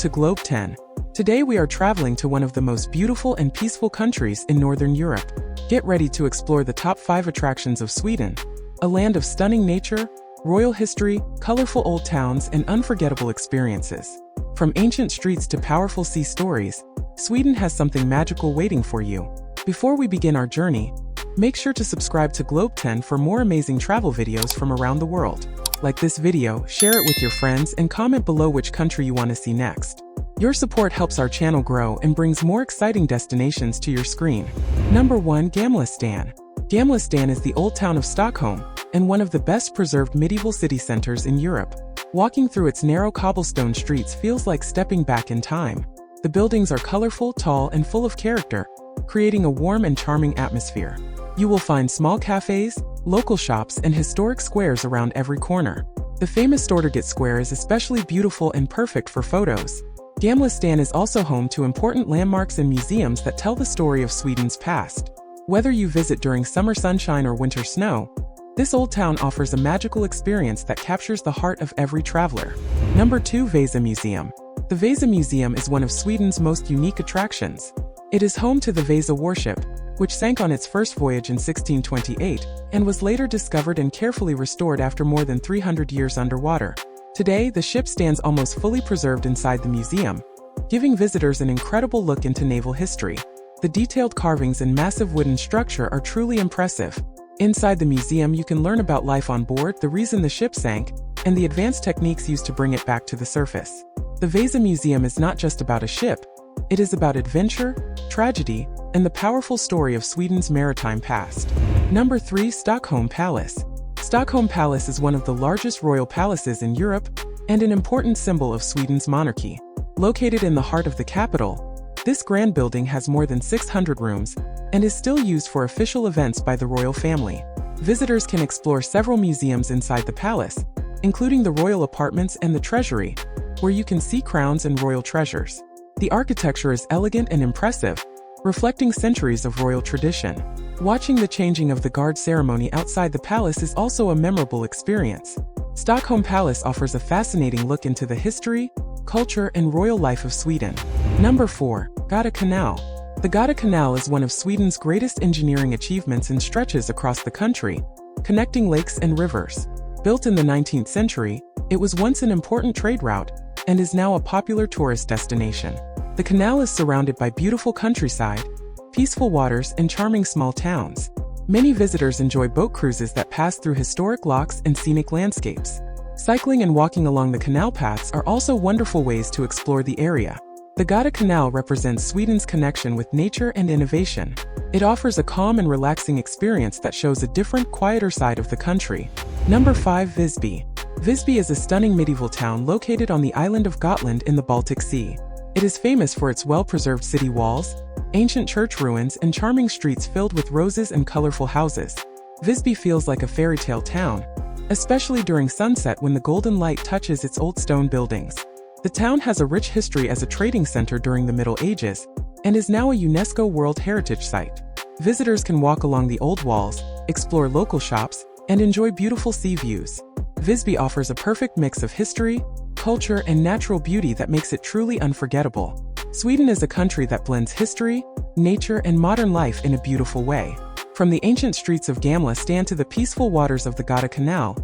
to Globe 10. Today we are traveling to one of the most beautiful and peaceful countries in Northern Europe. Get ready to explore the top 5 attractions of Sweden, a land of stunning nature, royal history, colorful old towns, and unforgettable experiences. From ancient streets to powerful sea stories, Sweden has something magical waiting for you. Before we begin our journey, make sure to subscribe to Globe 10 for more amazing travel videos from around the world. Like this video, share it with your friends, and comment below which country you want to see next. Your support helps our channel grow and brings more exciting destinations to your screen. Number 1. Gamla Stan. Gamla Stan is the old town of Stockholm, and one of the best preserved medieval city centers in Europe. Walking through its narrow cobblestone streets feels like stepping back in time. The buildings are colorful, tall, and full of character, creating a warm and charming atmosphere. You will find small cafés, local shops, and historic squares around every corner. The famous Stortorget Square is especially beautiful and perfect for photos. Gamla Stan is also home to important landmarks and museums that tell the story of Sweden's past. Whether you visit during summer sunshine or winter snow, this old town offers a magical experience that captures the heart of every traveler. Number 2. Vasa Museum. The Vasa Museum is one of Sweden's most unique attractions. It is home to the Vasa warship, which sank on its first voyage in 1628, and was later discovered and carefully restored after more than 300 years underwater. Today, the ship stands almost fully preserved inside the museum, giving visitors an incredible look into naval history. The detailed carvings and massive wooden structure are truly impressive. Inside the museum, you can learn about life on board, the reason the ship sank, and the advanced techniques used to bring it back to the surface. The Vasa Museum is not just about a ship, it is about adventure, tragedy, and the powerful story of Sweden's maritime past. Number 3. Stockholm Palace. Stockholm Palace is one of the largest royal palaces in Europe and an important symbol of Sweden's monarchy. Located in the heart of the capital, this grand building has more than 600 rooms and is still used for official events by the royal family. Visitors can explore several museums inside the palace, including the royal apartments and the treasury, where you can see crowns and royal treasures. The architecture is elegant and impressive, reflecting centuries of royal tradition. Watching the changing of the guard ceremony outside the palace is also a memorable experience. Stockholm Palace offers a fascinating look into the history, culture, and royal life of Sweden. Number 4. Göta Canal. The Göta Canal is one of Sweden's greatest engineering achievements and stretches across the country, connecting lakes and rivers. Built in the 19th century, it was once an important trade route and is now a popular tourist destination. The canal is surrounded by beautiful countryside, peaceful waters, and charming small towns. Many visitors enjoy boat cruises that pass through historic locks and scenic landscapes. Cycling and walking along the canal paths are also wonderful ways to explore the area. The Göta Canal represents Sweden's connection with nature and innovation. It offers a calm and relaxing experience that shows a different, quieter side of the country. Number 5. Visby. Visby is a stunning medieval town located on the island of Gotland in the Baltic Sea. It is famous for its well-preserved city walls, ancient church ruins, and charming streets filled with roses and colorful houses. Visby feels like a fairy tale town, especially during sunset when the golden light touches its old stone buildings. The town has a rich history as a trading center during the Middle Ages and is now a UNESCO World Heritage Site. Visitors can walk along the old walls, explore local shops, and enjoy beautiful sea views. Visby offers a perfect mix of history, culture, and natural beauty that makes it truly unforgettable. Sweden is a country that blends history, nature, and modern life in a beautiful way. From the ancient streets of Gamla Stan to the peaceful waters of the Göta Canal,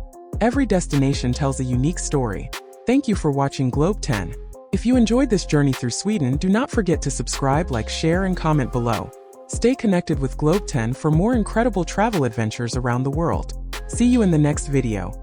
every destination tells a unique story. Thank you for watching Globe 10. If you enjoyed this journey through Sweden, do not forget to subscribe, like, share, and comment below. Stay connected with Globe 10 for more incredible travel adventures around the world. See you in the next video.